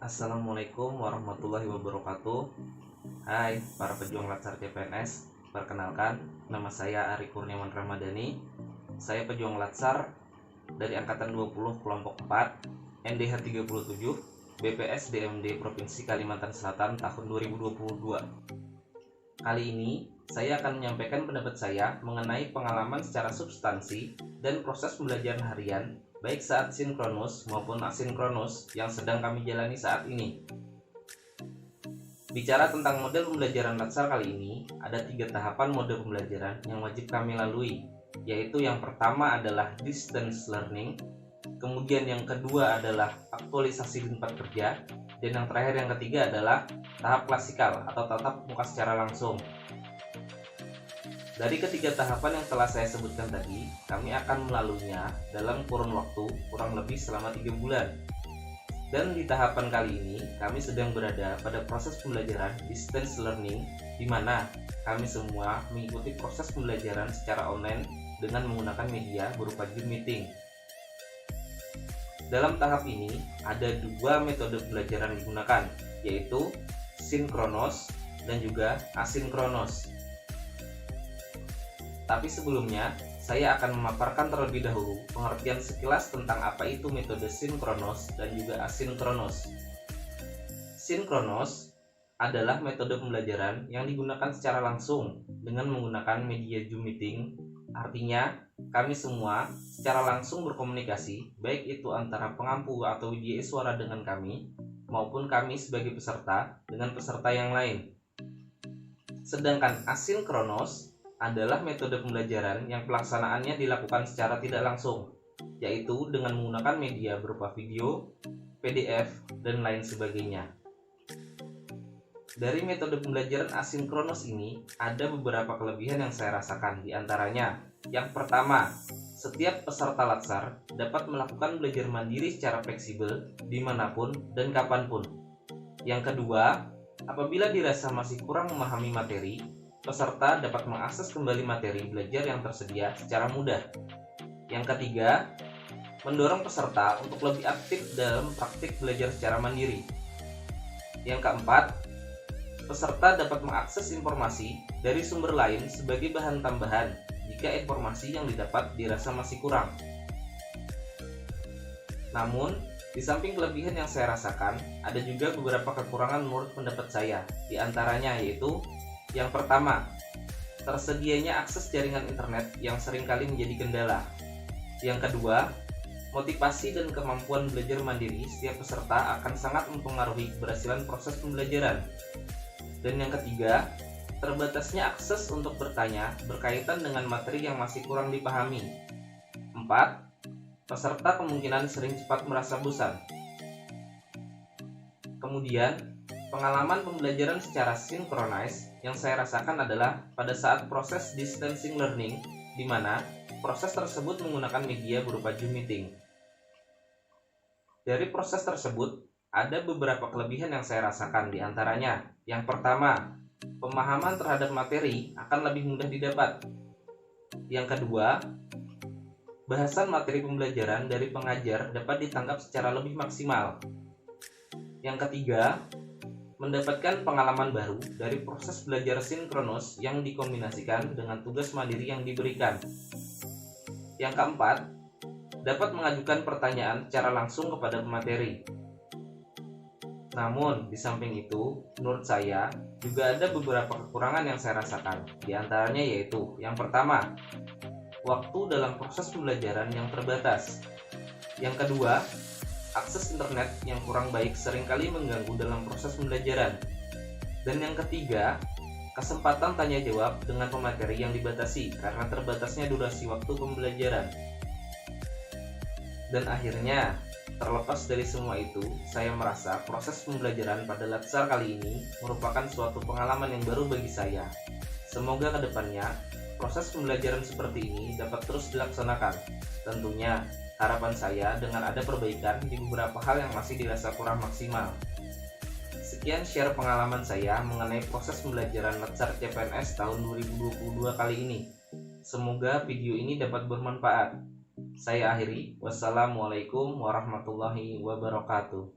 Assalamualaikum warahmatullahi wabarakatuh. Hai para pejuang Latsar CPNS. Perkenalkan, nama saya Ari Kurniawan Ramadhani. Saya pejuang Latsar dari angkatan 20 kelompok 4 NDH 37 BPS DMD Provinsi Kalimantan Selatan tahun 2022. Kali ini saya akan menyampaikan pendapat saya mengenai pengalaman secara substansi dan proses pembelajaran harian baik saat sinkronus maupun asinkronus yang sedang kami jalani saat ini. Bicara tentang model pembelajaran Latsar kali ini, ada 3 tahapan mode pembelajaran yang wajib kami lalui, yaitu yang pertama adalah distance learning, kemudian yang kedua adalah aktualisasi di tempat kerja, dan yang terakhir yang ketiga adalah tahap klasikal atau tatap muka secara langsung. Dari ketiga tahapan yang telah saya sebutkan tadi, kami akan melaluinya dalam kurun waktu kurang lebih selama 3 bulan. Dan di tahapan kali ini, kami sedang berada pada proses pembelajaran distance learning, di mana kami semua mengikuti proses pembelajaran secara online dengan menggunakan media berupa Zoom Meeting. Dalam tahap ini, ada 2 metode pembelajaran digunakan, yaitu sinkronos dan juga asinkronos. Tapi sebelumnya, saya akan memaparkan terlebih dahulu pengertian sekilas tentang apa itu metode sinkronos dan juga asinkronos. Sinkronos adalah metode pembelajaran yang digunakan secara langsung dengan menggunakan media Zoom Meeting. Artinya, kami semua secara langsung berkomunikasi, baik itu antara pengampu atau widya suara dengan kami, maupun kami sebagai peserta dengan peserta yang lain. Sedangkan asinkronos adalah metode pembelajaran yang pelaksanaannya dilakukan secara tidak langsung, yaitu dengan menggunakan media berupa video, PDF, dan lain sebagainya. Dari metode pembelajaran asinkronos ini, ada beberapa kelebihan yang saya rasakan, diantaranya yang pertama, setiap peserta Latsar dapat melakukan belajar mandiri secara fleksibel dimanapun dan kapanpun. Yang kedua, apabila dirasa masih kurang memahami materi, peserta dapat mengakses kembali materi belajar yang tersedia secara mudah. Yang ketiga, mendorong peserta untuk lebih aktif dalam praktik belajar secara mandiri. Yang keempat, peserta dapat mengakses informasi dari sumber lain sebagai bahan tambahan jika informasi yang didapat dirasa masih kurang. Namun, di samping kelebihan yang saya rasakan, ada juga beberapa kekurangan menurut pendapat saya, di antaranya yaitu yang pertama, tersedianya akses jaringan internet yang seringkali menjadi kendala. Yang kedua, motivasi dan kemampuan belajar mandiri setiap peserta akan sangat mempengaruhi keberhasilan proses pembelajaran. Dan yang ketiga, terbatasnya akses untuk bertanya berkaitan dengan materi yang masih kurang dipahami. 4. Peserta kemungkinan sering cepat merasa bosan. Kemudian, pengalaman pembelajaran secara sinkronis yang saya rasakan adalah pada saat proses distancing learning, di mana proses tersebut menggunakan media berupa Zoom Meeting. Dari proses tersebut, ada beberapa kelebihan yang saya rasakan, di antaranya yang pertama, pemahaman terhadap materi akan lebih mudah didapat. Yang kedua, bahasan materi pembelajaran dari pengajar dapat ditangkap secara lebih maksimal. Yang ketiga, mendapatkan pengalaman baru dari proses belajar sinkronus yang dikombinasikan dengan tugas mandiri yang diberikan. Yang keempat, dapat mengajukan pertanyaan secara langsung kepada pemateri. Namun, di samping itu, menurut saya, juga ada beberapa kekurangan yang saya rasakan. Di antaranya yaitu, yang pertama, waktu dalam proses pembelajaran yang terbatas. Yang kedua, akses internet yang kurang baik seringkali mengganggu dalam proses pembelajaran. Dan yang ketiga, kesempatan tanya jawab dengan pemateri yang dibatasi karena terbatasnya durasi waktu pembelajaran. Dan akhirnya, terlepas dari semua itu, saya merasa proses pembelajaran pada Latsar kali ini merupakan suatu pengalaman yang baru bagi saya. Semoga kedepannya, proses pembelajaran seperti ini dapat terus dilaksanakan. Tentunya, harapan saya dengan ada perbaikan di beberapa hal yang masih dirasa kurang maksimal. Sekian share pengalaman saya mengenai proses pembelajaran Latsar CPNS tahun 2022 kali ini. Semoga video ini dapat bermanfaat. Saya akhiri. Wassalamualaikum warahmatullahi wabarakatuh.